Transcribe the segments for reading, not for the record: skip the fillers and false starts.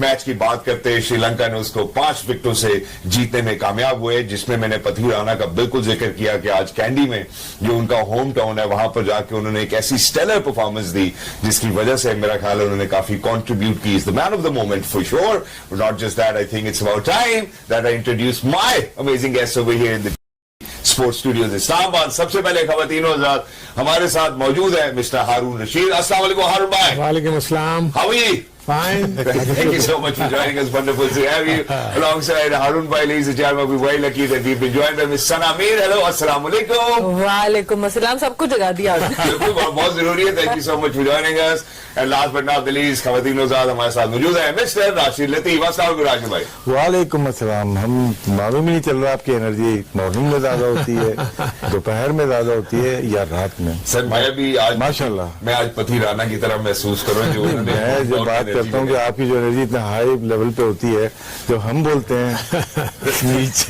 Match की बात करते हैं, श्रीलंका ने उसको 5 विकेटों से जीतने में कामयाब हुए, जिसमें मैंने पथी राणा का बिल्कुल जिक्र किया कि आज कैंडी में जो उनका होम टाउन है वहां पर जाके उन्होंने एक ऐसी स्टेलर परफॉर्मेंस दी जिसकी वजह से मेरा ख्याल है उन्होंने काफी कंट्रीब्यूट की. Is the man of the moment for sure. Not just that, I think it's about time that I introduce my amazing guest over here in the sports studios Islamabad. सबसे पहले खवातीनो हज़रात हमारे साथ मौजूद है मिस्टर हारून रशीद. अस्सलाम वालेकुम हारून भाई. वालेकुम अस्सलाम. How are you? Fine. Thank you so much for joining us. Wonderful to have you alongside Harun Bhai. Ladies and gentlemen, we're very lucky that we've been joined by Miss Sana Mir. Hello, assalamu alaikum. वालेकुम अस्सलाम. सबको जगा दिया. बिल्कुल, बहुत जरूरी है. Thank you so much for joining us. And last but not the least, खवातीनो ज़ात हमारे साथ मौजूद है मिस्टर राशिद लतीफ. अस्सलाम वालेकुम राशिद भाई. वालेकुम अस्सलाम. हम मालूम ही नहीं चल रहा आपकी एनर्जी मॉर्निंग में ज्यादा होती है, दोपहर में ज्यादा होती है या रात में. सर मैं भी आज माशाल्लाह मैं आज पथी राणा की तरह महसूस करूँ जो मैं जो बात करता हूँ कि आपकी जो एनर्जी इतना हाई लेवल पे होती है, जो हम बोलते हैं नीचे.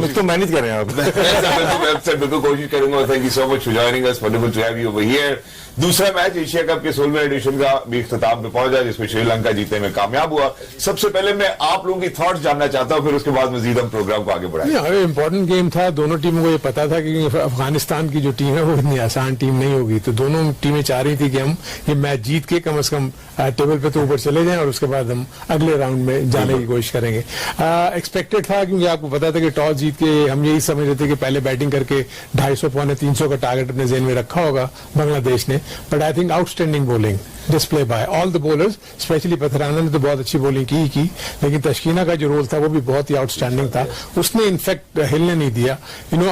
उसको मैनेज करें आप. बिल्कुल कोशिश करूंगा. Thank you so much for joining us. Wonderful to have you over here. दूसरा मैच एशिया कप के 16वें एडिशन का भी इख्तिताम पे पहुंचा जिसमें श्रीलंका जीतने में कामयाब हुआ. सबसे पहले मैं आप लोगों की थॉट्स जानना चाहता हूं, फिर उसके बाद मजीद हम प्रोग्राम को आगे बढ़ाएंगे. इम्पोर्टेंट गेम था. दोनों टीमों को ये पता था कि अफगानिस्तान की जो टीम है वो इतनी आसान टीम नहीं होगी, तो दोनों टीमें चाह रही थी कि हम ये मैच जीत के कम से कम टेबल पे तो ऊपर चले जाएं और उसके बाद हम अगले राउंड में जाने की कोशिश करेंगे. एक्सपेक्टेड था क्योंकि आपको पता था कि टॉस जीत के हम यही समझ रहे थे कि पहले बैटिंग करके 250 पौने 300 का टारगेट अपने जेहन में रखा होगा बांग्लादेश ने. But I think outstanding bowling display by all the bowlers, specially Pathirana ने तो बहुत अच्छी बॉलिंग की, लेकिन तशकीना का जो रोल था वो भी बहुत ही आउटस्टैंडिंग था. उसने इनफैक्ट हिलने नहीं दिया.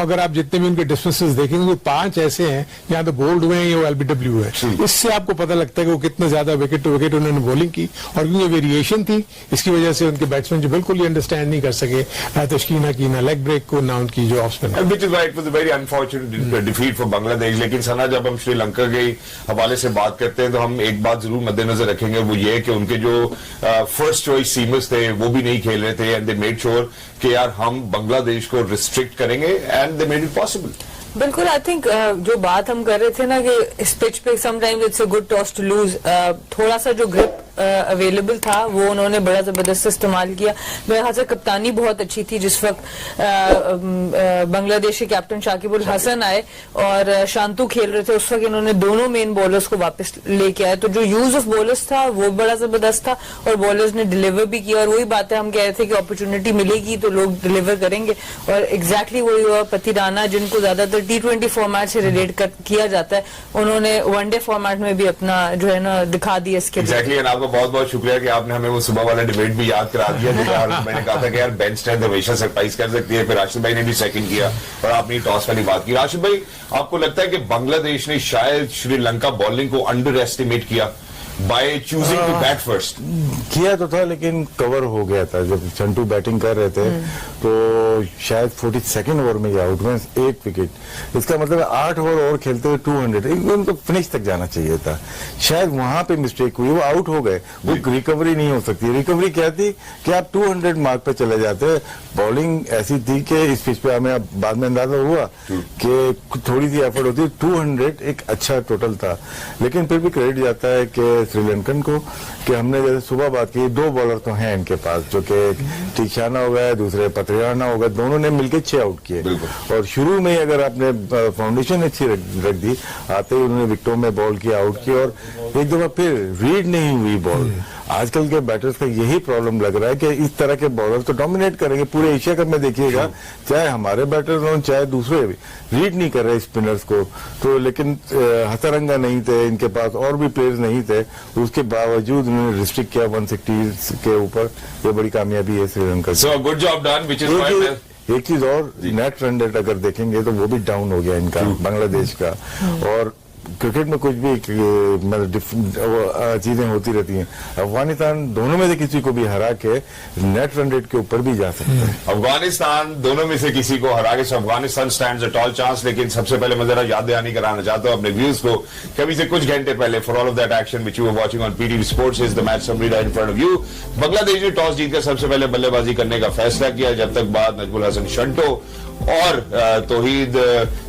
अगर आप जितने भी उनके डिस्टेंसेस देखेंगे तो 5 ऐसे हैं यहाँ तो बोल्ड हुए हैं, ये LBW है. इससे आपको पता लगता है कि वो कितना ज्यादा विकेट टू विकेट उन्होंने बॉलिंग की, और क्योंकि वेरिएशन थी इसकी वजह से उनके बैट्समैन जो बिल्कुल ही अंडरस्टैंड नहीं कर सके तशकीना की ना लेग ब्रेक को ना उनकी जो off spin. Which is why it was a very unfortunate defeat for Bangladesh. लेकिन सना जब हम श्रीलंका के हवाले से बात करते हैं तो हम एक बात जरूर मद्देनजर रखेंगे, वो ये कि उनके जो फर्स्ट चॉइस सीमर्स थे वो भी नहीं खेल रहे थे. एंड दे मेड श्योर कि यार हम बांग्लादेश को रिस्ट्रिक्ट करेंगे and they made it possible. बिल्कुल. आई थिंक जो बात हम कर रहे थे ना कि इस पिच पे sometimes it's a good toss to lose, थोड़ा सा जो ग्रिप अवेलेबल था वो उन्होंने बड़ा जबरदस्त इस्तेमाल किया. मेरे ख्याल से कप्तानी बहुत अच्छी थी जिस वक्त बांग्लादेश के कैप्टन शाकिब उल हसन आए और शांतु खेल रहे थे, उस वक्त इन्होंने दोनों मेन बॉलर्स को वापस लेके आए. तो जो यूज ऑफ बॉलर्स था वो बड़ा जबरदस्त था और बॉलर्स ने डिलीवर भी किया. और वही बात है, हम कह रहे थे कि अपॉर्चुनिटी मिलेगी तो लोग डिलीवर करेंगे, और एग्जैक्टली वही हुआ. पथी राणा जिनको ज्यादातर T20 फॉर्मेट से रिलेट किया जाता है, उन्होंने वनडे फॉर्मेट में भी अपना जो है ना दिखा दिया इसके. बहुत बहुत शुक्रिया कि आपने हमें वो सुबह वाला डिबेट भी याद करा दिया. मैंने कहा था कि यार बेंच स्ट्रेंथ हमेशा सरप्राइज कर सकती है. फिर राशिद भाई ने भी सेकंड किया और आपने टॉस वाली बात की. राशिद भाई, आपको लगता है कि बांग्लादेश ने शायद श्रीलंका बॉलिंग को अंडर एस्टिमेट किया by choosing to bat first? किया तो था लेकिन कवर हो गया था. जब चंटू बैटिंग कर रहे थे तो शायद 42nd ओवर में आउट में 1 विकेट. इसका मतलब 8 ओवर और खेलते हुए 200 उनको फिनिश तक जाना चाहिए था. शायद वहां पे मिस्टेक हुई, वो आउट हो गए. वो रिकवरी नहीं हो सकती. रिकवरी क्या थी कि आप 200 मार्क पे चले जाते. बॉलिंग ऐसी थी कि इस पिच पे हमें बाद में अंदाजा हुआ कि थोड़ी सी एफर्ट होती. 200 एक अच्छा टोटल था, लेकिन फिर भी क्रेडिट जाता है कि श्रीलंकन को कि हमने जैसे सुबह बात की, 2 बॉलर तो हैं इनके पास जो कि टीशाना हो गया, दूसरे पथराना हो गया, दोनों ने मिलकर 6 आउट किए. और शुरू में ही अगर आपने फाउंडेशन अच्छी रख दी, आते ही उन्होंने विकेटों में बॉल किया, आउट किया, और एक दफा फिर रीड नहीं हुई बॉल. आजकल के बैटर्स का यही प्रॉब्लम लग रहा है कि इस तरह के बॉलर तो डोमिनेट करेंगे पूरे एशिया कप में. देखिएगा चाहे हमारे बैटर्स हों चाहे दूसरे भी, रीड नहीं कर रहे स्पिनर्स को. तो लेकिन हथरंगा नहीं थे इनके पास, और भी प्लेयर्स नहीं थे, उसके बावजूद उन्होंने रिस्ट्रिक्ट किया 160 के ऊपर. ये बड़ी कामयाबी है Sri Lanka. So good job done. Which is एक चीज और, नेट रन रेट अगर देखेंगे तो वो भी डाउन हो गया इनका, बांग्लादेश का. और क्रिकेट में कुछ भी मतलब चीजें होती रहती हैं. अफगानिस्तान दोनों में से किसी को भी हरा के नेट रन रेट के ऊपर भी जा सकते हैं. अफगानिस्तान दोनों में से किसी को हरा के Afghanistan stands a tall chance. लेकिन सबसे पहले मैं जरा याद दहानी कराना चाहता हूं अपने व्यूज को. कभी से कुछ घंटे पहले, for all of that action which you are watching on PTV sports is the match summary right in front of you. Bangladesh ने टॉस जीतकर सबसे पहले बल्लेबाजी करने का फैसला किया. जब तक बाद नजमुल हसन शंटो और तौहीद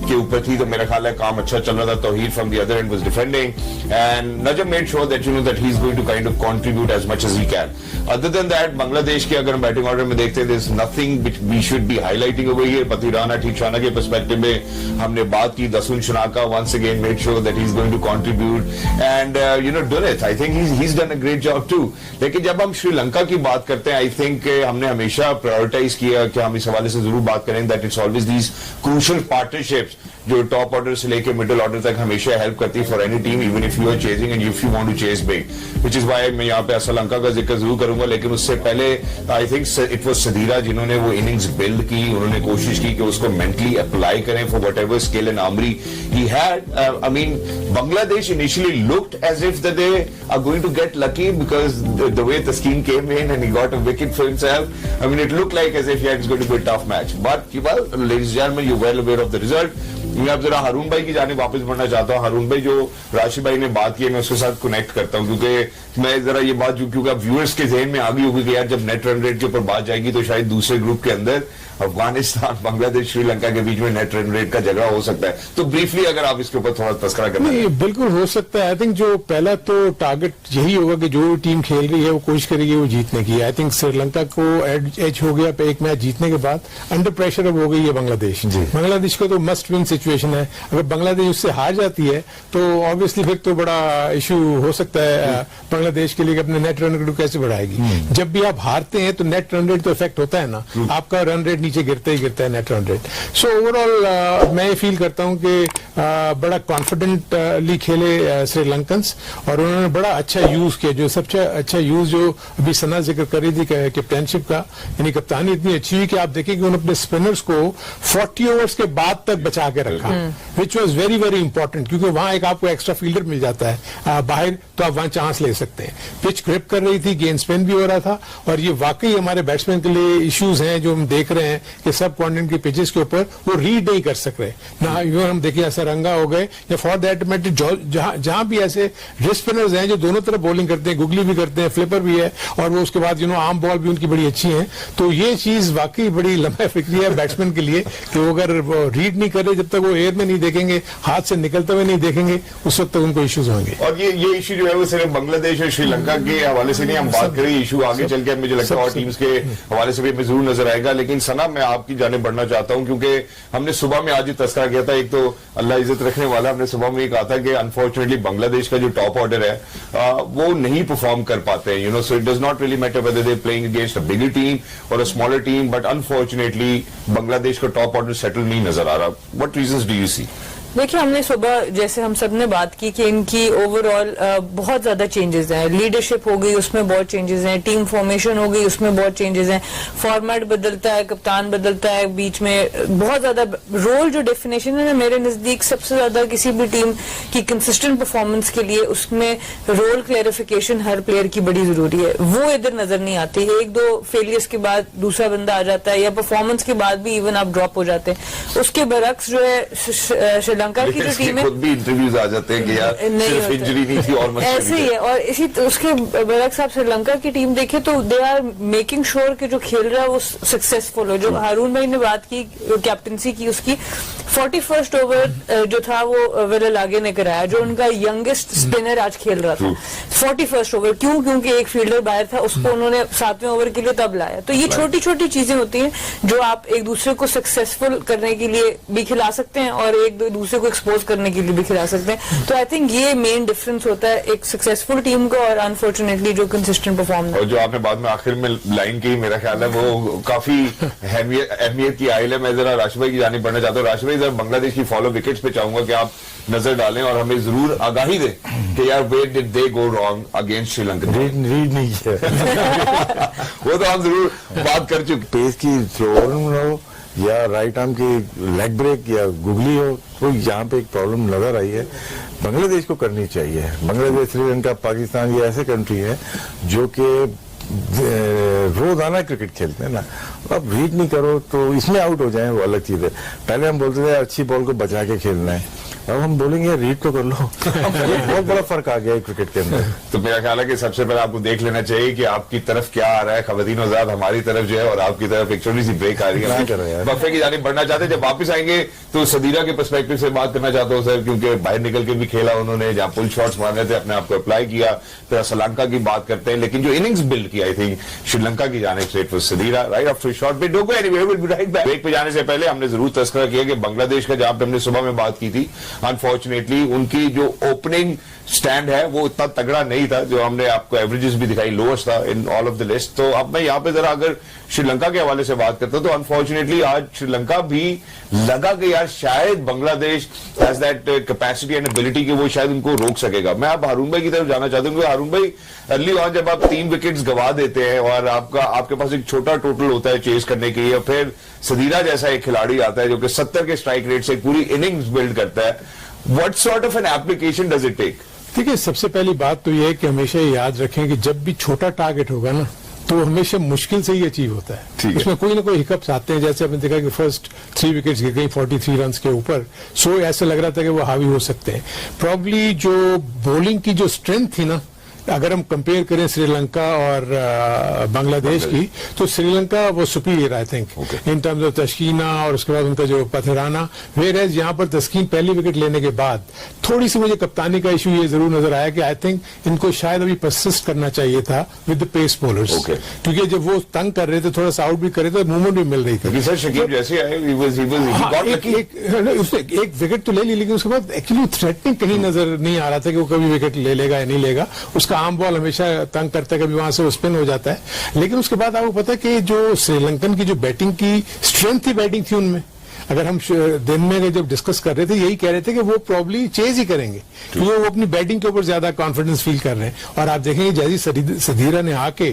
के ऊपर थी, तो मेरा ख्याल है काम अच्छा चल रहा था. Towhid from the other end was defending and Najam made sure that that he is going to kind of contribute as much as he can. Other than that Bangladesh के अगर हम बैटिंग ऑर्डर में देखते हैं, there is nothing which we should be highlighting over here. Pathirana ठीक शाना के perspective में हमने बात की. Dasun Shanaka once again made sure that he is going to contribute and done it. I think he is done a great job too. लेकिन जब हम श्रीलंका की बात करते हैं, आई थिंक हमने हमेशा प्रायोरिटाइज किया कि हम इस हवाले से जरूर बात करें that it's always these crucial partnerships जो टॉप ऑर्डर से लेकर मिडिल ऑर्डर तक हमेशा हेल्प करती है for any team, even if you are chasing and if you want to chase big, which is why मैं यहाँ पे श्रीलंका का जिक्र जरूर करूंगा. लेकिन उससे पहले आई थिंक इट वाज सदीरा जिन्होंने वो इनिंग्स बिल्ड की. उन्होंने कोशिश की कि उसको मेंटली अप्लाई करें for whatever skill and आमरी he had. I mean Bangladesh initially looked as if that they are going to get lucky because the way Taskin came in and he got a wicket for himself. I mean it look like as if it's going to be a tough match, but well ladies and gentleman you well aware of the result. मैं अब जरा हारून भाई की जानिब वापस बढ़ना चाहता हूँ. हारून भाई जो राशिद भाई ने बात की है मैं उसके साथ कनेक्ट करता हूँ, क्योंकि मैं जरा ये बात क्योंकि अब व्यूअर्स के जहन में आ गई होगी कि यार जब नेट रन रेट के ऊपर बात जाएगी तो शायद दूसरे ग्रुप के अंदर अफगानिस्तान, बांग्लादेश, श्रीलंका के बीच में नेट रन रेट का झगड़ा हो सकता है. तो ब्रीफली अगर आप इसके ऊपर थोड़ा तस्करा करना. नहीं, बिल्कुल हो सकता है. आई थिंक जो पहला तो टारगेट यही होगा कि जो टीम खेल रही है वो कोशिश करेगी वो जीतने की. आई थिंक श्रीलंका को एज हो गया एक मैच जीतने के बाद. अंडर प्रेशर अब हो गई है बांग्लादेश. बांग्लादेश को तो मस्ट विन सिचुएशन है. अगर बांग्लादेश उससे हार जाती है तो ऑब्वियसली फिर तो बड़ा इशू हो सकता है बांग्लादेश के लिए कि अपने नेट रन रेट कैसे बढ़ाएगी. जब भी आप हारते हैं तो नेट रन रेट तो इफेक्ट होता है ना, आपका रन रेट नीचे गिरता ही गिरता है net run rate. So overall मैं फील करता हूं कि बड़ा कॉन्फिडेंटली खेले श्रीलंकन्स और उन्होंने बड़ा अच्छा यूज किया. जो सबसे अच्छा यूज जो अभी सना जिक्र कर रही थी कैप्टनशिप का, यानी कप्तानी इतनी अच्छी हुई कि आप देखें कि उन्होंने अपने स्पिनर्स को 40 ओवर्स के बाद तक बचा के रखा, which was very very important, क्योंकि वहां एक आपको एक्स्ट्रा फील्डर मिल जाता है बाहर तो आप वहां चांस ले सकते हैं. पिच ग्रिप कर रही थी, गेंद स्पिन भी हो रहा था और ये वाकई हमारे बैट्समैन के लिए इश्यूज हैं जो हम देख रहे हैं कि सब कॉन्टिनेंट की पिचेस के ऊपर वो रीड नहीं कर सक रहे ना. इवन हम देखिए सरंगा हो गए या फॉर दैट मैटर जहां भी ऐसे रिस्ट स्पिनर्स हैं जो दोनों तरफ बॉलिंग करते हैं, गुगली भी करते हैं, फ्लिपर भी है और वो उसके बाद आर्म बॉल भी उनकी बड़ी अच्छी है. तो ये चीज वाकई बड़ी लंबा फिक्री है बैट्समैन के लिए कि वो अगर रीड नहीं करे, जब तक वो एयर में नहीं देखेंगे, हाथ से निकलते हुए नहीं देखेंगे, उस वक्त तक उनको इश्यूज होंगे. और ये इशू जो है वो सिर्फ बांग्लादेश और श्रीलंका के हवाले से नहीं, हम बात करें इशू आगे चल के मुझे लगता है और टीम्स के हवाले से भी हमें जरूर नजर आएगा. लेकिन सना मैं आपकी जाने बढ़ना चाहता हूं क्योंकि हमने सुबह में आज ही तस्करा किया था. एक तो अल्लाह इज्जत रखने वाला, हमने सुबह में कहा था कि अनफॉर्चुनेटली बांग्लादेश का जो टॉप ऑर्डर है वो नहीं परफॉर्म कर पाते हैं. So it does not really matter whether they playing against a bigger team और a smaller team, but unfortunately Bangladesh का टॉप ऑर्डर सेटल नहीं नजर आ रहा. What reasons do you see? देखिए, हमने सुबह जैसे हम सब ने बात की कि इनकी ओवरऑल बहुत ज्यादा चेंजेस हैं. लीडरशिप हो गई, उसमें बहुत चेंजेस हैं. टीम फॉर्मेशन हो गई, उसमें बहुत चेंजेस हैं. फॉर्मेट बदलता है, कप्तान बदलता है, बीच में बहुत ज्यादा रोल जो डेफिनेशन है ना, मेरे नजदीक सबसे ज्यादा किसी भी टीम की कंसिस्टेंट परफॉर्मेंस के लिए उसमें रोल क्लेरिफिकेशन हर प्लेयर की बड़ी जरूरी है. वो इधर नजर नहीं आती. एक दो फेलियर्स के बाद दूसरा बंदा आ जाता है या परफॉर्मेंस के बाद भी इवन आप ड्रॉप हो जाते हैं. उसके बरक्स जो है श्रीलंका की जो टीम है, खुद भी इंटरव्यूज आ जाते हैं कि यार सिर्फ इंजरी नहीं थी और ऐसे ही है. और इसी उसके बरक्स आप श्रीलंका की टीम देखें तो दे आर मेकिंग श्योर कि जो खेल रहा है वो सक्सेसफुल हो. जो हारून भाई ने बात की कैप्टनसी की, उसकी 41st ओवर जो था वो वेल आगे ने कराया, जो उनका यंगेस्ट स्पिनर आज खेल रहा था 41st ओवर. क्योंकि एक फील्डर बाहर था, उसको उन्होंने 7वें ओवर के लिए तब लाया. तो ये छोटी छोटी चीजें होती हैं जो आप एक दूसरे को सक्सेसफुल करने के लिए भी खिला सकते हैं और एक दूसरे को एक्सपोज करने के लिए भी खिला सकते हैं. तो आई थिंक ये मेन डिफरेंस होता है एक सक्सेसफुल टीम का और अनफॉर्चुनेटली जो कंसिस्टेंट परफॉर्म. और जो आपने बाद में आखिर में लाइन की, मेरा ख्याल है वो काफी अहमियत की आयल है. मैं जरा राशिद भाई की जानिब बढ़ना चाहता हूँ. राशिद भाई, जरा बांग्लादेश की फॉलो विकेट्स पे चाहूंगा कि आप नजर डालें और हमें जरूर आगाही दें कि यार where did they go wrong against Sri Lanka. Read नहीं किया वो तो हम जरूर बात कर चुके. पेस की थ्रो हो या राइट आर्म की लेग ब्रेक या गुगली हो, तो यहाँ पे एक प्रॉब्लम नजर आई है. बांग्लादेश को करनी चाहिए. बांग्लादेश, श्रीलंका, पाकिस्तान ये ऐसे कंट्री है जो कि रोजाना क्रिकेट खेलते हैं ना. अब रीड नहीं करो तो इसमें आउट हो जाए वो अलग चीज है. पहले हम बोलते थे अच्छी बॉल को बचा के खेलना है, अब हम बोलेंगे रीड तो कर लो। ये बहुत बड़ा फर्क आ गया है क्रिकेट के अंदर। तो मेरा ख्याल है कि सबसे पहले आपको देख लेना चाहिए कि आपकी तरफ क्या आ रहा है। खवातीन आजाद हमारी तरफ जो है और आपकी तरफ एक छोटी सी ब्रेक आ रही है। क्या कर रहे हैं यार? वक्फे की जानिब बढ़ना चाहते हैं। जब वापस आएंगे तो सदीरा के पर्सपेक्टिव से बात करना चाहता हूँ सर, क्योंकि बाहर निकल के भी खेला उन्होंने, जहां पुल शॉट्स मारने थे अपने आप को अप्लाई किया। फिर श्रीलंका की बात करते हैं, लेकिन जो इनिंग्स बिल्ड की आई थिंक श्रीलंका की जानिब से it was Sadeera right after shot पे। Don't go anywhere, will be right back. Break पे जाने से पहले हमने जरूर तस्करा किया कि बांग्लादेश का, जहां पे हमने सुबह में बात की थी, अनफॉर्चुनेटली उनकी जो ओपनिंग स्टैंड है वो इतना तगड़ा नहीं था, जो हमने आपको एवरेजेस भी दिखाई, लोएस्ट था in all of the list. तो अब मैं यहाँ पे जरा अगर श्रीलंका के हवाले से बात करता हूं तो अनफॉर्चुनेटली आज श्रीलंका भी लगा कि यार शायद Bangladesh has that capacity and ability कि वो शायद उनको रोक सकेगा। मैं अब हारून भाई की तरफ जाना चाहता हूँ। हारून भाई, अर्ली ऑन जब आप 3 विकेट्स गवा देते हैं और आपके पास एक छोटा टोटल होता है चेस करने के लिए, फिर सदीरा जैसा एक खिलाड़ी आता है जो कि 70 के स्ट्राइक रेट से एक पूरी इनिंग्स बिल्ड करता है, what sort of an application does it take? देखिए, सबसे पहली बात तो यह है कि हमेशा ये याद रखें कि जब भी छोटा टारगेट होगा ना तो हमेशा मुश्किल से ही अचीव होता है। है। उसमें कोई ना कोई हिकअप्स आते हैं। जैसे आपने देखा कि फर्स्ट 3 विकेट्स गिर गई 43 रन के ऊपर, सो ऐसा लग रहा था कि वो हावी हो सकते हैं। प्रॉब्ली जो बॉलिंग की जो स्ट्रेंथ थी ना, अगर हम कंपेयर करें श्रीलंका और बांग्लादेश की, तो श्रीलंका वो superior I think in terms of Taskin और उसके बाद उनका जो पथराना। वेयर एज यहाँ पर तस्कीन पहली विकेट लेने के बाद थोड़ी सी मुझे कप्तानी का इशू ये जरूर नजर आया कि आई थिंक इनको शायद अभी परसिस्ट करना चाहिए था विद द पेस बॉलर्स, क्योंकि जब वो तंग कर रहे थे, थोड़ा सा आउट भी कर रहे थे, मूवमेंट भी मिल रही थी। सर शकीब जैसे आए उसने एक विकेट तो ले ली, लेकिन उसके बाद एक्चुअली थ्रेटनिंग कहीं नजर नहीं आ रहा था कि वो कभी विकेट ले लेगा या नहीं लेगा। उसका आम बॉल हमेशा तंग करता है, कभी वहां से वो स्पिन हो जाता है। लेकिन उसके बाद आपको पता है कि जो श्रीलंकन की जो बैटिंग की स्ट्रेंथ थी, बैटिंग थी उनमें, अगर हम दिन में जब डिस्कस कर रहे थे यही कह रहे थे कि वो प्रॉब्ली चेज ही करेंगे, क्योंकि वो अपनी बैटिंग के ऊपर ज्यादा कॉन्फिडेंस फील कर रहे हैं। और आप देखेंगे जैसी सदीरा ने आके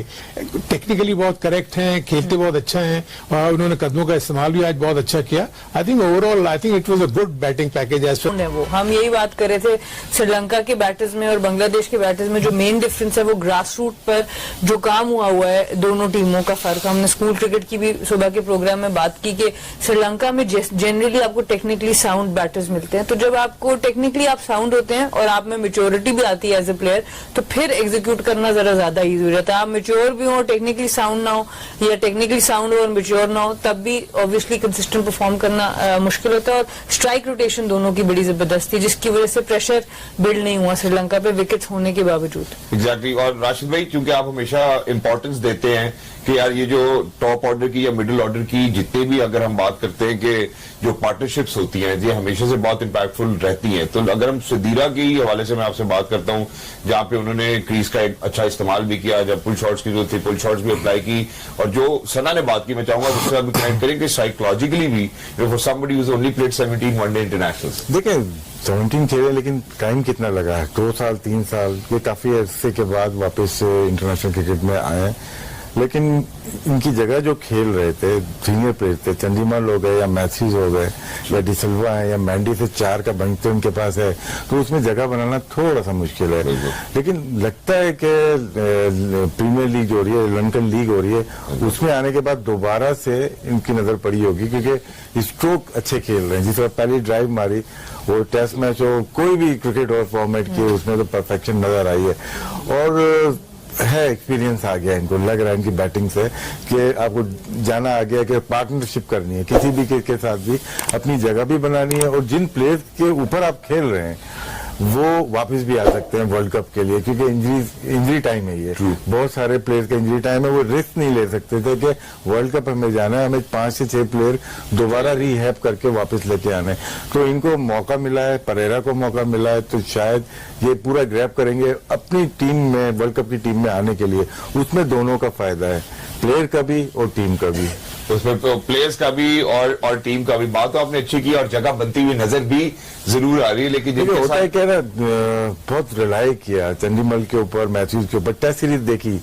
टेक्निकली बहुत करेक्ट हैं, खेलते बहुत अच्छा हैं और उन्होंने कदमों का इस्तेमाल भी आज बहुत अच्छा किया। I think overall I think it was a good batting package as वो हम यही बात कर रहे थे श्रीलंका के बैटर्स में और बांग्लादेश के बैटर्स में जो मेन डिफरेंस है वो ग्रास रूट पर जो काम हुआ है दोनों टीमों का फर्क। हमने स्कूल क्रिकेट की भी सुबह के प्रोग्राम में बात की कि श्रीलंका में जनरली आपको टेक्निकली साउंड बैटर्स मिलते हैं, तो जब आपको टेक्निकली आप साउंड होते हैं और आप में मेच्योरिटी भी आती है एज ए प्लेयर, तो फिर एग्जीक्यूट करना जरा ज्यादा इजी हो जाता है। आप मेच्योर भी हो, टेक्निकली साउंड ना हो, या टेक्निकली साउंड हो और मेच्योर ना हो, तब भी ऑब्वियसली कंसिस्टेंट परफॉर्म करना मुश्किल होता है। और स्ट्राइक रोटेशन दोनों की बड़ी जबरदस्त थी, जिसकी वजह से प्रेशर बिल्ड नहीं हुआ श्रीलंका पे विकेट्स होने के बावजूद। एग्जैक्टली। और राशिद भाई, क्योंकि आप हमेशा इंपॉर्टेंस देते हैं कि यार ये जो टॉप ऑर्डर की या मिडिल ऑर्डर की जितने भी अगर हम बात करते हैं कि जो पार्टनरशिप्स होती हैं ये हमेशा से बहुत इंपैक्टफुल रहती हैं, तो अगर हम सदीरा के हवाले से मैं आपसे बात करता हूं, जहां पे उन्होंने क्रीज का एक अच्छा इस्तेमाल भी किया, जब पुल शॉट्स की जो थी पुल शॉट्स भी अप्लाई की, और जो सना ने बात की, मैं चाहूंगा उसके साथ भी कनेक्ट करें कि साइकोलॉजिकली भी for somebody who only played 17 one day internationals. देखिए 17 खेले, लेकिन टाइम कितना लगा है, 2 साल 3 साल, ये काफी अरसे के बाद वापस इंटरनेशनल क्रिकेट में आए। लेकिन इनकी जगह जो खेल रहे थे सीनियर प्लेयर थे, चंडीमल हो गए या मैथ्यूज हो गए या डिसिल्वा है या मैंडी से 4 का बेंच तो इनके पास है, तो उसमें जगह बनाना थोड़ा सा मुश्किल है। लेकिन लगता है कि प्रीमियर लीग जो हो रही है, लंकन लीग हो रही है, उसमें आने के बाद दोबारा से इनकी नजर पड़ी होगी, क्योंकि स्ट्रोक अच्छे खेल रहे हैं। जिस तरह पहली ड्राइव मारी, वो टेस्ट मैच हो, कोई भी क्रिकेट और फॉर्मेट की, उसमें तो परफेक्शन नजर आई है। और है एक्सपीरियंस आ गया इनको, लग रहा है इनकी बैटिंग से कि आपको जाना आ गया कि पार्टनरशिप करनी है, किसी भी के साथ भी अपनी जगह भी बनानी है, और जिन प्लेयर्स के ऊपर आप खेल रहे हैं वो वापस भी आ सकते हैं वर्ल्ड कप के लिए, क्योंकि इंजरी टाइम है ये। बहुत सारे प्लेयर्स का इंजरी टाइम है, वो रिस्क नहीं ले सकते थे कि वर्ल्ड कप हमें जाना है, हमें 5 से 6 प्लेयर दोबारा रीहैब करके वापस लेके आने। तो इनको मौका मिला है, परेरा को मौका मिला है, तो शायद ये पूरा ग्रैब करेंगे अपनी टीम में, वर्ल्ड कप की टीम में आने के लिए। उसमें दोनों का फायदा है, प्लेयर का भी और टीम का भी। उसमें तो प्लेयर्स का भी और टीम का भी। बात तो आपने अच्छी की और जगह बनती हुई नजर भी जरूर आ रही है, लेकिन होता है क्या ना, बहुत रिलाई किया चंडीमल के ऊपर, मैथ्यूज के ऊपर, टेस्ट सीरीज देखी,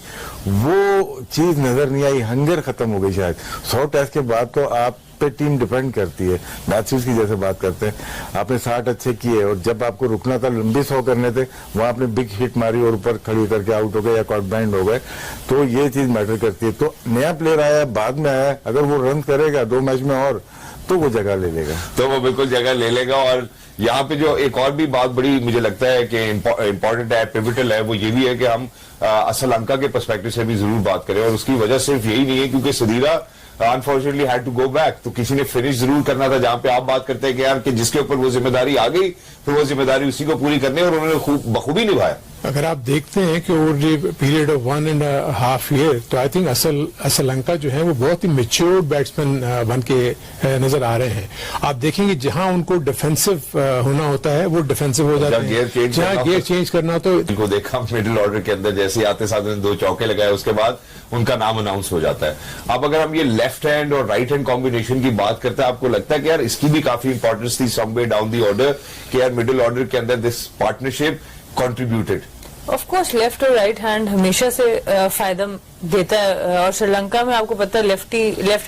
वो चीज नजर नहीं आई, हंगर खत्म हो गई शायद। 100 टेस्ट के बाद तो आप पे टीम डिपेंड करती है। मैथ्यूज की जैसे बात करते हैं, आपने 60 अच्छे किए और जब आपको रुकना था, लंबी 100 करने थे, वहां आपने बिग हिट मारी और ऊपर खड़ी करके आउट हो गए या कॉट बैंड हो गए, तो ये चीज मैटर करती है। तो नया प्लेयर आया, बाद में आया, अगर वो रन करेगा 2 मैच में और, तो वो जगह ले लेगा। तो वो बिल्कुल जगह ले लेगा। और यहाँ पे जो एक और भी बात बड़ी मुझे लगता है कि इम्पोर्टेंट है, पिविटल है, वो ये भी है कि हम श्रीलंका के पर्सपेक्टिव से भी जरूर बात करें। और उसकी वजह सिर्फ यही नहीं है क्योंकि Sadeera unfortunately had to go back, तो किसी ने फिनिश जरूर करना था। जहां पे आप बात करते हैं कि यार कि जिसके ऊपर वो जिम्मेदारी आ गई फिर वो जिम्मेदारी उसी को पूरी करनी है, और उन्होंने बखूबी निभाया। अगर आप देखते हैं कि over the period of 1.5 year, तो आई थिंक श्रीलंका जो है वो बहुत ही मेच्योर्ड बैट्समैन बन के नजर आ रहे हैं। आप देखेंगे जहां उनको डिफेंसिव होना होता है वो डिफेंसिव हो जाते हैं, जहां गियर चेंज करना तो इनको देखा मिडिल ऑर्डर के अंदर जैसे आते साथ 2 चौके लगाए, उसके बाद उनका नाम अनाउंस हो जाता है। अब अगर हम ये लेफ्ट हैंड और राइट हैंड कॉम्बिनेशन की बात करते हैं, आपको लगता है कि यार इसकी भी काफी इंपॉर्टेंस थी समवे डाउन दी ऑर्डर कि यार मिडिल ऑर्डर के अंदर this partnership contributed? Of course left और राइट हैंड हमेशा से फायदा देता है, और श्रीलंका में आपको पता है लेफ्ट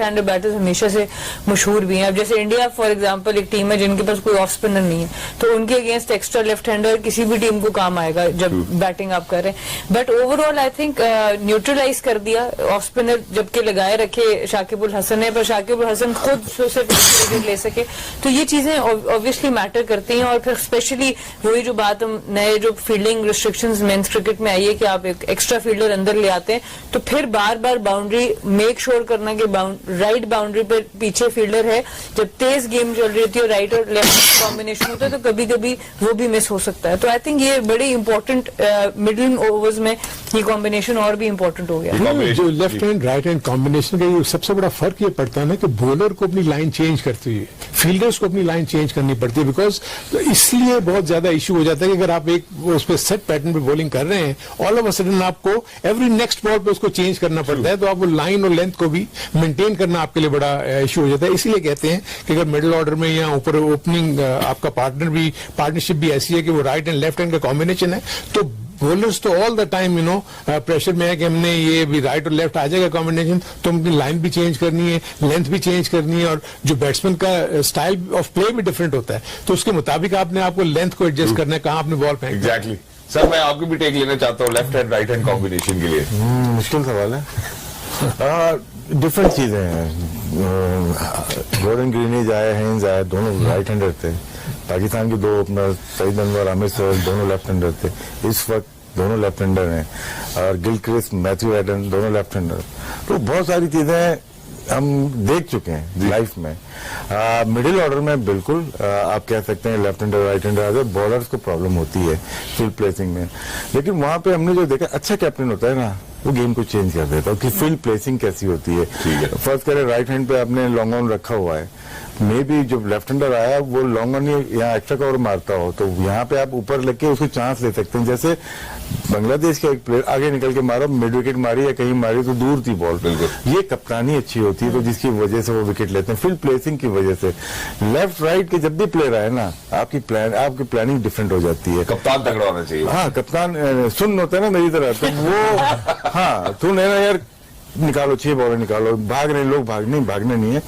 हैंडेड बैटर्स हमेशा से मशहूर भी हैं। अब जैसे इंडिया फॉर एग्जांपल एक टीम है जिनके पास कोई ऑफ स्पिनर नहीं है, तो उनके अगेंस्ट एक्स्ट्रा लेफ्ट हैंडर किसी भी टीम को काम आएगा जब बैटिंग आप कर रहे हैं। But overall I think neutralise कर दिया ऑफ स्पिनर जबकि लगाए रखे शाकिब उल हसन ने, पर शाकिब उल हसन खुद सिर्फ ले सके, तो ये चीजें ऑब्वियसली मैटर करती हैं। और फिर स्पेशली वही जो बात हम नए जो फील्डिंग रिस्ट्रिक्शंस मेंस क्रिकेट में आई है कि आप एक एक्स्ट्रा फील्डर अंदर ले आते हैं, तो फिर बार बार बाउंड्री मेक श्योर करना कि राइट बाउंड्री पे पीछे फील्डर है। जब तेज गेम चल रही होती है राइट और लेफ्ट कॉम्बिनेशन होता है तो कभी कभी वो भी मिस हो सकता है। तो आई थिंक ये बड़ी इंपॉर्टेंट मिडिल ओवर्स में ये कॉम्बिनेशन और भी इंपॉर्टेंट हो गया। जो left hand right hand combination का ये सबसे बड़ा फर्क ये पड़ता है ना कि बॉलर को अपनी लाइन चेंज करती है, फील्डर्स को अपनी लाइन चेंज करनी पड़ती है, बिकॉज इसलिए बहुत ज्यादा इश्यू हो जाता है कि अगर आप एक उस पर सेट पैटर्न पे बॉलिंग कर रहे हैं, ऑल ऑफ अ सडन आपको एवरी नेक्स्ट बॉल पे उसको चेंज करना पड़ता है, तो आप वो लाइन और लेंथ को भी मेंटेन करना आपके लिए बड़ा इश्यू हो जाता है। इसीलिए कहते हैं कि अगर मिडिल ऑर्डर में या ऊपर ओपनिंग आपका पार्टनरशिप भी ऐसी है कि वो राइट एंड लेफ्ट हैंड का कॉम्बिनेशन है, तो बॉलर्स तो ऑल द टाइम प्रेशर में है कि हमने ये भी राइट और लेफ्ट आ जाएगा कॉम्बिनेशन, तो हमने लाइन भी चेंज करनी है, लेंथ भी चेंज करनी है, और जो बैट्समैन का स्टाइल ऑफ प्ले भी डिफरेंट होता है, तो उसके मुताबिक आपको लेंथ को एडजस्ट करना है, कहाँ आपने बॉल फेंकना है। एग्जैक्टली। सर मैं आपकी भी टेक लेना चाहता हूँ left hand right hand combination के लिए। मुश्किल सवाल है। डिफरेंट चीजें हैं। गॉर्डन ग्रीनिज आए, हेंज आए, दोनों राइट हैंडर थे। पाकिस्तान के 2 ओपनर सईद अनवर, आमिर सर दोनों लेफ्ट हैंडर थे। इस वक्त दोनों लेफ्ट हैंडर हैं, और गिलक्रिस्ट, मैथ्यू एडन दोनों लेफ्ट हैंडर। तो बहुत सारी चीजें हम देख चुके हैं लाइफ में। मिडिल ऑर्डर में बिल्कुल आप कह सकते हैं लेफ्ट हैंडर राइट हैंडर आगे बॉलर्स को प्रॉब्लम होती है फील्ड प्लेसिंग में, लेकिन वहां पे हमने जो देखा, अच्छा कैप्टन होता है ना, वो गेम को चेंज कर देता है कि फील्ड प्लेसिंग कैसी होती है। फर्स्ट करें राइट हैंड पे आपने लॉन्ग ऑन रखा हुआ है, मे बी जब लेफ्ट हैंडर आया वो लॉन्ग ऑन यहाँ एक्स्ट्रा कवर मारता हो, तो यहाँ पे आप ऊपर लेके उसको चांस ले सकते हैं। जैसे बांग्लादेश का एक प्लेयर आगे निकल के मारा, मिड विकेट मारी या कहीं मारी तो दूर थी बॉल, ये कप्तानी अच्छी होती है, तो जिसकी वजह से वो विकेट लेते हैं फील्ड प्लेसिंग की वजह से। लेफ्ट राइट के जब भी प्लेयर आए ना, आपकी प्लानिंग डिफरेंट हो जाती है। कप्तान तगड़ा होना चाहिए। हाँ, कप्तान सुन होता है ना मेरी तरह, तो वो हाँ तू नहीं ना यार निकालो 6 बॉल निकालो, भाग रहे लोग, भागने नहीं है।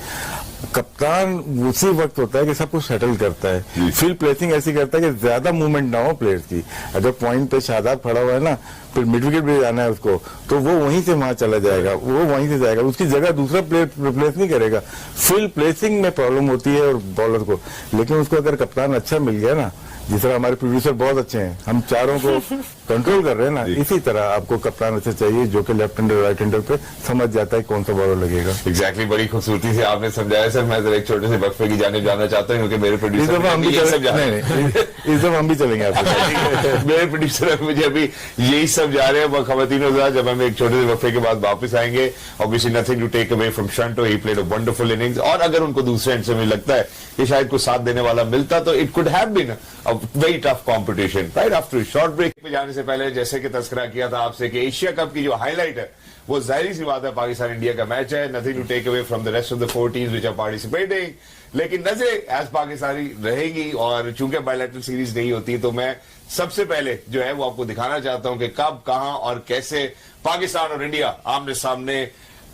कप्तान उसी वक्त होता है कि सब कुछ सेटल करता है, फील्ड प्लेसिंग ऐसी करता है कि ज्यादा मूवमेंट ना हो प्लेयर्स की। अगर पॉइंट पे शादाब खड़ा हुआ है ना, फिर मिड विकेट भी जाना है उसको, तो वो वहीं से वहां चला जाएगा, वो वहीं से जाएगा, उसकी जगह दूसरा प्लेयर रिप्लेस नहीं करेगा। फील्ड प्लेसिंग में प्रॉब्लम होती है और बॉलर को, लेकिन उसको अगर कप्तान अच्छा मिल गया ना, जिस तरह हमारे प्रोड्यूसर बहुत अच्छे हैं, हम चारों को कंट्रोल कर रहे हैं ना, इसी तरह आपको कप्तान अच्छा चाहिए जो कि लेफ्ट हैंडर राइट हैंडर पे समझ जाता है कौन सा बॉलर लगेगा। एग्जैक्टली, बड़ी खूबसूरती से आपने समझाया सर। मैं जरा एक छोटे से वक्फे की जानिब जाना चाहता हूँ क्योंकि मेरे प्रोड्यूसर इस दफा हम भी चलेंगे आपके मेरे प्रोड्यूसर मुझे अभी यही समझा रहे हैं। खवातीनों, जब हम एक छोटे से वक्फे के बाद वापस आएंगे, obviously nothing to take away from Shanto, he played a wonderful innings, और अगर उनको दूसरे एंड से मुझे लगता है कि शायद कुछ साथ देने वाला मिलता तो it could have been a very tough competition. Right after short break पे जाने से पहले जैसे कि तस्करा किया था आपसे कि एशिया कप की जो हाईलाइट है वो जाहिर सी बात है पाकिस्तान इंडिया का मैच है। Nothing to take away from the rest of the 4 teams which are participating, लेकिन नजरें एज पाकिस्तानी रहेगी, और चूंकि बायलैटरल सीरीज नहीं होती तो मैं सबसे पहले जो है वो आपको दिखाना चाहता हूं कि कब, कहां और कैसे पाकिस्तान और इंडिया आमने सामने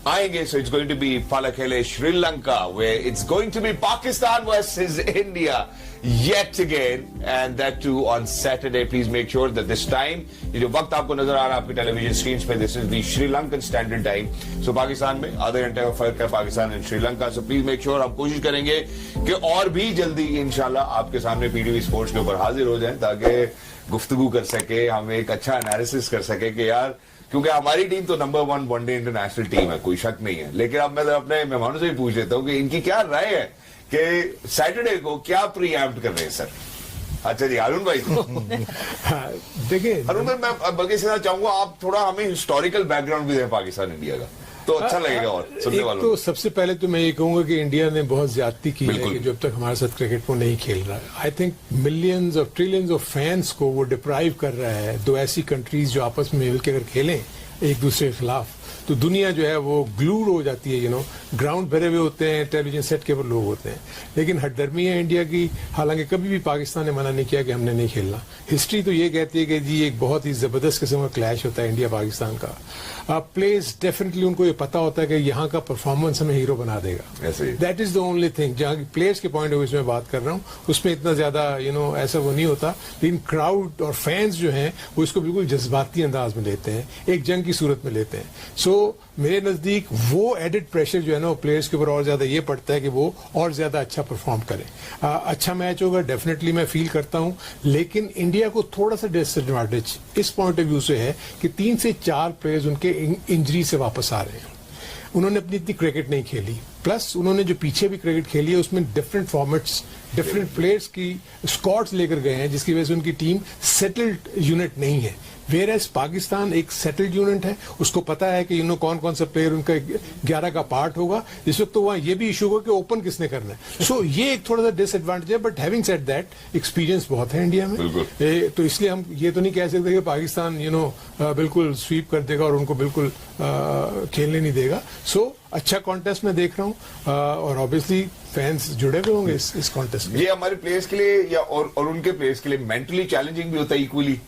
आएंगे. So it's going to be Palakhele, Sri Lanka, where it's going to be Pakistan versus India yet again, and that too on Saturday. Please make sure that this time, ये जो वक्त आपको नजर आ रहा है आपकी टेलीविजन स्क्रीन पे, this is the Sri Lankan Standard Time. So Pakistan में आधे घंटे का फर्क है Pakistan and Sri Lanka. So please make sure हम कोशिश करेंगे कि और भी जल्दी इंशाल्लाह आपके सामने पीटीवी स्पोर्ट्स के ऊपर हाजिर हो जाएं, ताकि गुफ्तगू कर सके, हम एक अच्छा एनालिसिस कर सके कि यार, क्योंकि हमारी टीम तो नंबर 1 वनडे इंटरनेशनल टीम है, कोई शक नहीं है. लेकिन अब मैं अपने मेहमानों से भी पूछ लेता हूं कि इनकी क्या राय है कि सैटरडे को क्या प्रीएम्प्ट कर रहे हैं सर. अच्छा जी, अरुण भाई. देखिए अरुण भाई, मैं बल्कि से चाहूंगा आप थोड़ा हमें हिस्टोरिकल बैकग्राउंड भी दें पाकिस्तान इंडिया का, तो अच्छा लगेगा और सुनने वालों तो सबसे पहले तो मैं ये कहूंगा कि इंडिया ने बहुत ज्यादती की है बिल्कुल. कि जो अब तक हमारे साथ क्रिकेट को नहीं खेल रहा है. I think millions of trillions of fans को वो डिप्राइव कर रहा है. दो ऐसी कंट्रीज जो आपस में मिलकर अगर खेलें एक दूसरे के खिलाफ, तो दुनिया जो है वो ग्लूड हो जाती है. ग्राउंड भरे हुए होते हैं, टेलीविजन सेट के ऊपर लोग होते हैं, लेकिन हटदर्मी है इंडिया की. हालांकि कभी भी पाकिस्तान ने मना नहीं किया कि हमने नहीं खेलना. हिस्ट्री तो ये कहती है कि जी एक बहुत ही जबरदस्त किस्म का क्लैश होता है इंडिया पाकिस्तान का. प्लेयर्स डेफिनेटली उनको ये पता होता है कि यहाँ का परफॉर्मेंस हमें हीरो बना देगा. ऐसे ही. That is the only thing. जहाँ प्लेयर्स के पॉइंट ऑफ व्यू से मैं बात कर रहा हूँ, उसमें इतना ज्यादा ऐसा वो नहीं होता. लेकिन क्राउड और फैंस जो हैं वो इसको बिल्कुल जज्बाती अंदाज में लेते हैं, एक जंग की सूरत में लेते हैं. सो मेरे नजदीक वो एडेड प्रेशर जो है ना, वो प्लेयर्स के ऊपर और ज्यादा ये पड़ता है कि वो और ज्यादा अच्छा परफॉर्म करें. अच्छा मैच होगा डेफिनेटली, मैं फील करता हूं. लेकिन इंडिया को थोड़ा सा डिसएडवांटेज इस पॉइंट ऑफ व्यू से है कि 3 से 4 प्लेयर्स उनके इंजरी से वापस आ रहे हैं. उन्होंने अपनी इतनी क्रिकेट नहीं खेली, प्लस उन्होंने जो पीछे भी क्रिकेट खेली है उसमें डिफरेंट फॉर्मेट्स, डिफरेंट प्लेयर्स की स्क्वाड्स लेकर गए हैं, जिसकी वजह से उनकी टीम सेटल्ड यूनिट नहीं है. वेयरएज पाकिस्तान एक सेटल्ड यूनिट है, उसको पता है कि कौन कौन सा प्लेयर उनका 11 का पार्ट होगा. इस वक्त तो वहां ये भी इशू होगा कि ओपन किसने करना है. सो ये एक थोड़ा सा डिसएडवांटेज है. But having said that, experience बहुत है इंडिया में, तो इसलिए हम ये तो नहीं कह सकते कि पाकिस्तान बिल्कुल स्वीप कर देगा और उनको बिल्कुल खेलने नहीं देगा. सो अच्छा कॉन्टेस्ट मैं देख रहा हूँ, और ऑब्वियसली फैंस जुड़े हुए होंगे इस कॉन्टेस्ट में. ये हमारे प्लेयर्स के लिए या और उनके प्लेयर्स के लिए मेंटली चैलेंजिंग भी होता है इक्वली.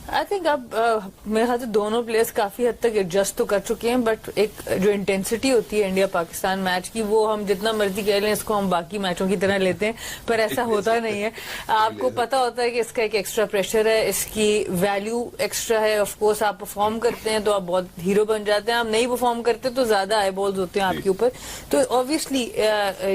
आई थिंक अब मेरे ख्याल से दोनों प्लेयर्स काफी हद तक एडजस्ट तो कर चुके हैं, बट एक जो इंटेंसिटी होती है इंडिया पाकिस्तान मैच की, वो हम जितना मर्जी कह लें इसको हम बाकी मैचों की तरह लेते हैं, पर ऐसा होता नहीं है. आपको पता होता है कि इसका एक एक्स्ट्रा प्रेशर है, इसकी वैल्यू एक्स्ट्रा है. ऑफ कोर्स आप परफॉर्म करते हैं तो आप बहुत हीरो बन जाते हैं, आप नहीं परफॉर्म करते तो ज्यादा आई बॉल्स होते हैं आपके ऊपर. तो ऑब्वियसली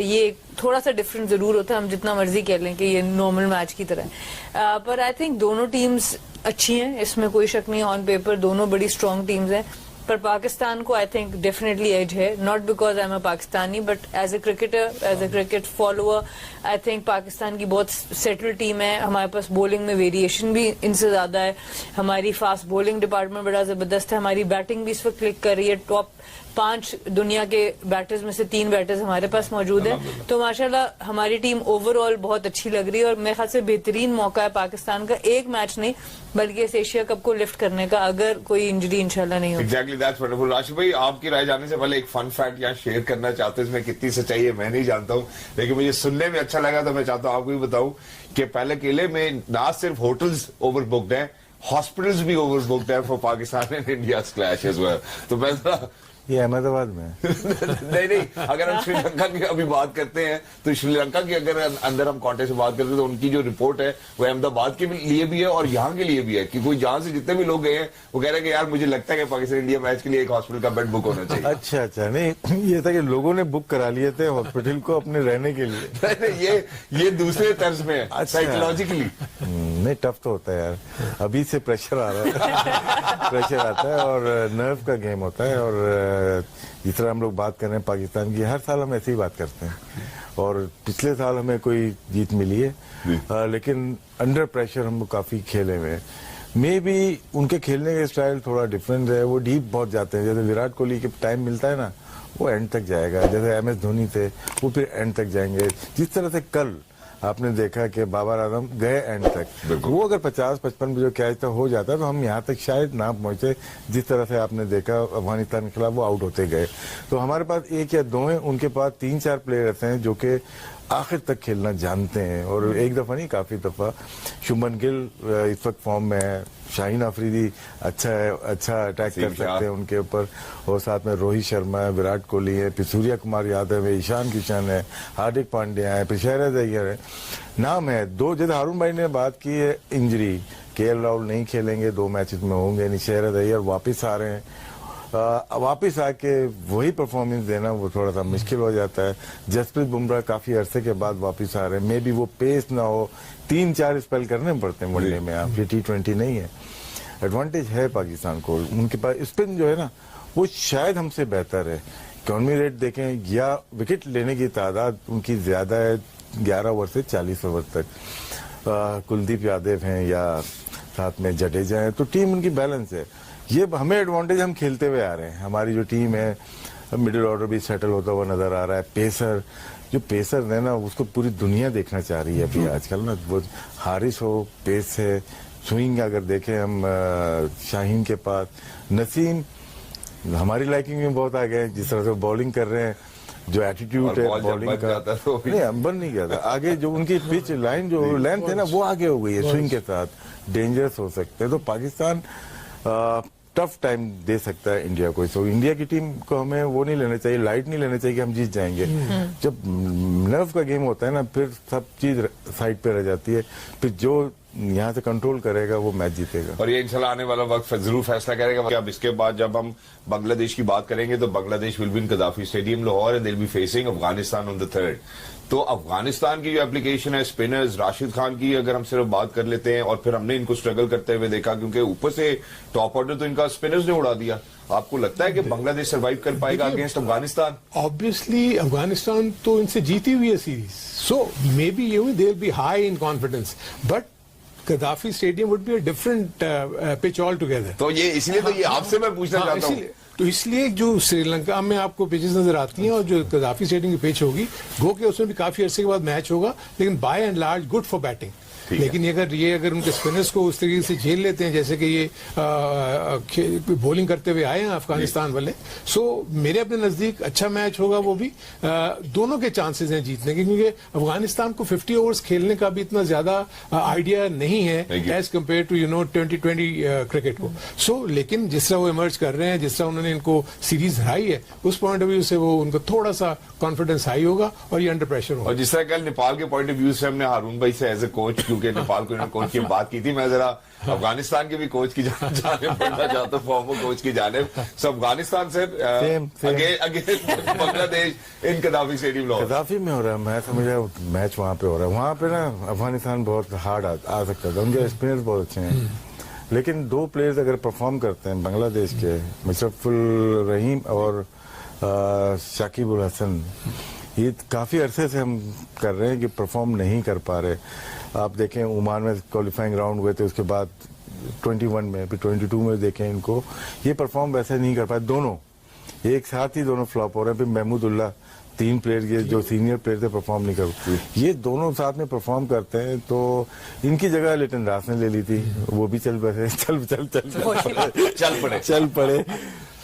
ये थोड़ा सा डिफरेंट जरूर होता है, हम जितना मर्जी कह लें कि ये नॉर्मल मैच की तरह. पर आई थिंक दोनों टीम्स अच्छी हैं, इसमें कोई शक नहीं. ऑन पेपर दोनों बड़ी स्ट्रांग टीम्स हैं, पर पाकिस्तान को आई थिंक डेफिनेटली एज है. Not because I am a Pakistani, but as a cricketer, as a cricket follower, I think Pakistan की बहुत सेटल्ड टीम है. हमारे पास बॉलिंग में वेरिएशन भी इनसे ज्यादा है. हमारी फास्ट बॉलिंग डिपार्टमेंट बड़ा जबरदस्त है. हमारी बैटिंग भी इस वक्त क्लिक कर रही है. टॉप 5 दुनिया के बैटर्स में से 3 बैटर्स हमारे पास मौजूद हैं. तो माशाल्लाह हमारी टीम ओवरऑल बहुत अच्छी लग रही है, और मेरे ख्याल से बेहतरीन मौका है पाकिस्तान का, एक मैच नहीं बल्कि इस एशिया कप को लिफ्ट करने का, अगर कोई इंजरी इंशाल्लाह नहीं हो. Exactly, that's wonderful. राशिद भाई, आपकी राय जानने से पहले एक फन फैक्ट यहाँ शेयर करना चाहते हैं. इसमें कितनी सच्चाई है मैं नहीं जानता हूँ, लेकिन मुझे सुनने में अच्छा लगा, तो मैं चाहता हूँ आपको भी बताऊं कि पहले किले में ना सिर्फ होटल्स ओवर बुक्ड है, हॉस्पिटल्स भी ओवर बुक्ड है for Pakistan and India clash as well. तो मैं ये अहमदाबाद में नहीं, अगर हम श्रीलंका की अभी बात करते हैं तो श्रीलंका की अगर अंदर हम कॉन्टेक्ट से बात करते हैं तो उनकी जो रिपोर्ट है वो अहमदाबाद के लिए भी है और यहाँ के लिए भी है, कि कोई जहां से जितने भी लोग गए हैं वो कह रहे हैं कि यार मुझे लगता है कि पाकिस्तान इंडिया मैच के लिए एक हॉस्पिटल का बेड बुक होना चाहिए. अच्छा, नहीं ये था कि लोगों ने बुक करा लिए थे हॉस्पिटल को अपने रहने के लिए. ये दूसरे तर्ज में है, साइकोलॉजिकली. नहीं, टफ तो होता है यार, अभी से प्रेशर आ रहा है. प्रेशर आता है और नर्व का गेम होता है. और जिस तरह हम लोग बात कर रहे हैं पाकिस्तान की, हर साल हम ऐसे ही बात करते हैं, और पिछले साल हमें कोई जीत मिली है, लेकिन अंडर प्रेशर हम लोग काफी खेले हुए हैं. मे बी उनके खेलने का स्टाइल थोड़ा डिफरेंट है, वो डीप बहुत जाते हैं. जैसे विराट कोहली के टाइम मिलता है ना, वो एंड तक जाएगा. जैसे MS धोनी थे, वो फिर एंड तक जाएंगे. जिस तरह से कल आपने देखा कि बाबर आजम गए एंड तक, वो अगर 50-55 जो कैच तक हो जाता तो हम यहाँ तक शायद ना पहुंचे. जिस तरह से आपने देखा अफगानिस्तान के खिलाफ वो आउट होते गए. तो हमारे पास 1 या 2 हैं, उनके पास 3-4 प्लेयर ऐसे हैं जो कि आखिर तक खेलना जानते हैं, और एक दफा नहीं काफी दफा. शुभमन गिल इस वक्त फॉर्म में है, शाहीन अफरीदी अच्छा अटैक कर सकते हैं उनके ऊपर, और साथ में रोहित शर्मा है, विराट कोहली है, फिर सूर्य कुमार यादव है, ईशान किशन है, हार्दिक पांड्या है, फिर शहरयार अय्यर है, नाम है दो। जैसे हारून भाई ने बात की है इंजरी, केएल राहुल नहीं खेलेंगे, 2 मैचेस में होंगे नहीं, शहरयार अय्यर वापिस आ रहे हैं, वापिस आके वही परफॉर्मेंस देना वो थोड़ा सा मुश्किल हो जाता है। जसप्रीत बुमराह काफी अरसे के बाद वापिस आ रहे हैं, मे बी वो पेस ना हो, 3-4 स्पेल करने पड़ते हैं वनडे में, आप ये T20 नहीं है। एडवांटेज है पाकिस्तान को, उनके पास स्पिन जो है ना वो शायद हमसे बेहतर है। इकॉनमी रेट देखें या विकेट लेने की तादाद उनकी ज्यादा है, 11 ओवर से 40 ओवर तक। कुलदीप यादव हैं या साथ में जडेजा है, तो टीम उनकी बैलेंस है। ये हमें एडवांटेज हम खेलते हुए आ रहे हैं, हमारी जो टीम है मिडिल ऑर्डर भी सेटल होता हुआ नजर आ रहा है। पेसर जो पेसर है ना उसको पूरी दुनिया देखना चाह रही है अभी आजकल ना, वो हारिस हो, पेस है, स्विंग अगर देखें हम शाहीन के पास, नसीम हमारी लाइकिंग में बहुत आ गए, जिस तरह से बॉलिंग कर रहे हैं, जो एटीट्यूड है बॉलिंग का, नहीं अंबर नहीं गया था आगे, जो उनकी पिच लाइन जो लेंथ है ना वो आगे हो गई है, स्विंग के साथ डेंजरस हो सकते हैं। तो पाकिस्तान टफ टाइम दे सकता है इंडिया को। तो इंडिया की टीम को हमें वो नहीं लेना चाहिए, लाइट नहीं लेना चाहिए कि हम जीत जाएंगे। जब नर्व का गेम होता है ना फिर सब चीज साइड पे रह जाती है, फिर जो यहाँ से कंट्रोल करेगा वो मैच जीतेगा। और ये इंशाल्लाह आने वाला वक्त जरूर फैसला करेगा। अब इसके बाद जब हम बांग्लादेश की बात करेंगे तो Bangladesh will be in कदाफी stadium Lahore and they will be facing Afghanistan on the 3rd। तो अफगानिस्तान की जो एप्लीकेशन है स्पिनर्स, राशिद खान की अगर हम सिर्फ बात कर लेते हैं, और फिर हमने इनको स्ट्रगल करते हुए देखा क्योंकि ऊपर से टॉप ऑर्डर तो इनका स्पिनर्स ने उड़ा दिया। आपको लगता है कि बांग्लादेश सर्वाइव कर पाएगा अगेंस्ट अफगानिस्तान? ऑब्वियसली अफगानिस्तान तो इनसे जीती हुई है series, so may be you they will be high in confidence, but कदाफी stadium would be a different pitch all together. तो ये इसलिए तो ये आपसे मैं पूछना चाहता हूँ, तो इसलिए जो श्रीलंका में आपको पिचेस नजर आती हैं और जो कदाफी स्टेडियम की पिच होगी वो कि उसमें भी काफी अरसे के बाद मैच होगा, लेकिन by and large good for batting. लेकिन अगर उनके स्पिनर्स को उस तरीके से झेल लेते हैं जैसे कि ये बॉलिंग करते हुए आए हैं अफगानिस्तान वाले, सो मेरे अपने नजदीक अच्छा मैच होगा। वो भी दोनों के चांसेस हैं जीतने के, क्योंकि अफगानिस्तान को 50 ओवर्स खेलने का भी इतना ज्यादा आइडिया नहीं है एज कम्पेयर टू 2020 क्रिकेट को। सो लेकिन जिस तरह वो इमर्ज कर रहे हैं, जिस तरह उन्होंने इनको सीरीज हराई है, उस पॉइंट ऑफ व्यू से वो उनको थोड़ा सा कॉन्फिडेंस हाई होगा और ये अंडर प्रेशर होगा। और जिस तरह कल नेपाल के पॉइंट ऑफ व्यू से हमने हारून भाई से एज ए कोच, क्योंकि नेपाल को इन्होंने कोच की बात की थी, मैं जरा अफगानिस्तान के भी कोच की जाने पड़ना चाहता हूँ, फॉर्मर कोच की जाने। सो अफगानिस्तान से अगेंस्ट बांग्लादेश इन कदाफी स्टेडियम लाहौर, कदाफी में हो रहा है, मैं समझ रहा हूँ मैच वहां पे हो रहा है। वहां पे ना अफगानिस्तान बहुत हार्ड आ सकता था, उनके स्पिनर्स बहुत अच्छे हैं, लेकिन 2 प्लेयर्स अगर परफॉर्म करते हैं बांग्लादेश के, मुशर्रफुल रहीम और शाकिब उल हसन, ये काफी अरसे से हम कर रहे हैं कि परफॉर्म नहीं कर पा रहे। आप देखें ओमान में क्वालिफाइंग राउंड हुए थे, उसके बाद 21 में, फिर 22 में देखें इनको, ये परफॉर्म वैसे नहीं कर पाए। दोनों एक साथ ही दोनों फ्लॉप हो रहे हैं। फिर महमूदुल्लाह, 3 प्लेयर ये जो सीनियर प्लेयर थे परफॉर्म नहीं कर, ये दोनों साथ में परफॉर्म करते हैं। तो इनकी जगह लिटन दास ने ले ली थी, वो भी चल पड़े।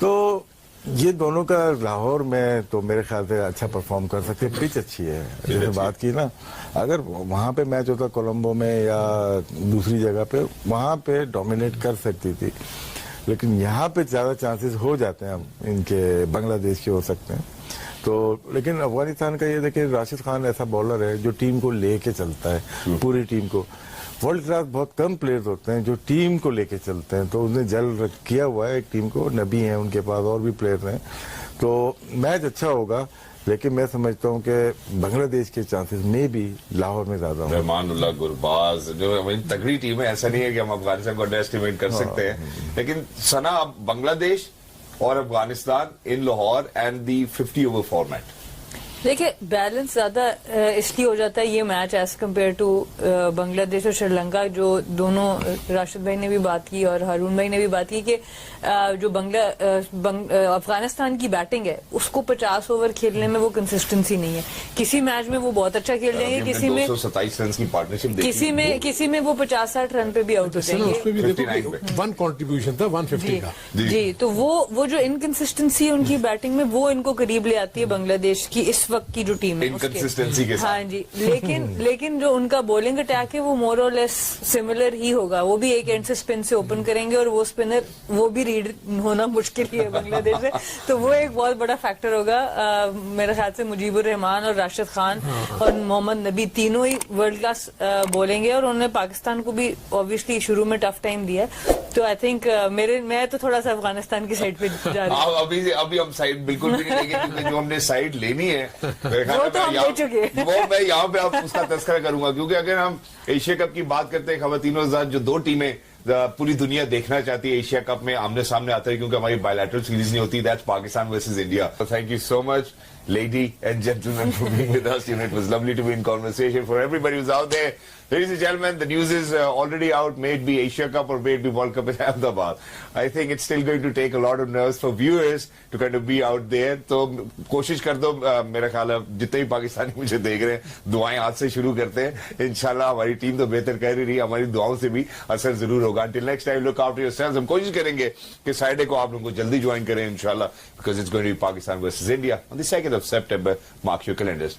तो ये दोनों का लाहौर में तो मेरे ख्याल से अच्छा परफॉर्म कर सकते हैं, पिच अच्छी है। जैसे बात की ना, अगर वहां पे मैच होता कोलंबो में या दूसरी जगह पे, वहां पे डोमिनेट कर सकती थी, लेकिन यहाँ पे ज्यादा चांसेस हो जाते हैं इनके बांग्लादेश के हो सकते हैं। तो लेकिन अफगानिस्तान का ये देखिए, राशिद खान ऐसा बॉलर है जो टीम को लेके चलता है, पूरी टीम को। वर्ल्ड क्लास बहुत कम प्लेयर्स होते हैं जो टीम को लेके चलते हैं, तो उसने किया हुआ है एक टीम को। नबी है उनके पास, और भी प्लेयर्स हैं, तो मैच अच्छा होगा। लेकिन मैं समझता हूं कि बांग्लादेश के चांसेस में भी लाहौर में ज्यादा होंगे। रहमानुल्लाह गुरबाज जो तगड़ी टीम है, ऐसा नहीं है कि हम अफगानिस्तान को अंडर एस्टिमेट कर सकते हैं। लेकिन सना, अब बांग्लादेश और Afghanistan in Lahore and the 50 over format, देखिए बैलेंस ज्यादा इसलिए हो जाता है ये match as compare to Bangladesh और श्रीलंका, जो दोनों राशिद भाई ने भी बात की और हारून भाई ने भी बात की कि जो अफगानिस्तान की बैटिंग है उसको 50 ओवर खेलने में वो कंसिस्टेंसी नहीं है। किसी मैच में वो बहुत अच्छा खेल जाएंगे, किसी में 227 रन की पार्टनरशिप, किसी में वो 50-60 रन पे भी आउट हो जाएंगे। उसमें भी देखो 1 कंट्रीब्यूशन था 150 का। जी, तो वो जो इनकंसिस्टेंसी है उनकी बैटिंग में, वो इनको करीब ले आती है बांग्लादेश की इस वक्त की जो टीम है Inconsistency के साथ। हाँ जी, लेकिन जो उनका बॉलिंग अटैक है वो मोर और लेस सिमिलर ही होगा। वो भी एक एंड से स्पिन से ओपन करेंगे और वो स्पिनर वो भी रीड होना मुश्किल ही है बांग्लादेश से, तो वो एक बहुत बड़ा फैक्टर होगा। मेरे ख्याल से मुजीबुर रहमान और राशिद खान और मोहम्मद नबी तीनों ही वर्ल्ड क्लास बॉलिंग है, और उन्होंने पाकिस्तान को भी ऑब्वियसली शुरू में टफ टाइम दिया। तो आई थिंक मैं तो थोड़ा सा अफगानिस्तान की साइड पे जा रही हूँ। अभी हम साइड बिल्कुल भी नहीं लेंगे, क्योंकि जो हमने साइड लेनी है मेरे ख्याल वो में तो हम ले चुके हैं। वो मैं यहाँ पे आप उसका तस्करा करूंगा, क्योंकि अगर हम एशिया कप की बात करते हैं खवातीनों के साथ, जो दो टीमें पूरी दुनिया देखना चाहती है एशिया कप में आमने सामने आते हैं, क्योंकि हमारी बायलैटरल सीरीज नहीं होती, that's Pakistan versus India. Thank you so much lady and gentlemen for being with us. You know, it was lovely to be in conversation. For everybody who's out there, ladies and gentlemen, the news is already out. May it be Asia Cup or may it be World Cup in Ahmedabad. I think it's still going to take a lot of nerves for viewers to kind of be out there. तो कोशिश कर दो, मेरा ख्याल है जितने भी पाकिस्तानी मुझे देख रहे हैं, दुआएं आज से शुरू करते हैं। इंशाल्लाह हमारी टीम तो बेहतर कर ही रही है, हमारी दुआओं से भी असर जरूर होगा। Until next time, look after yourselves. हम कोशिश करेंगे कि Saturday को आप लोगों को जल्दी ज्वाइन करें इंशाल्लाह, because it's going to be Pakistan versus India on the 2nd of September. Mark your calendars.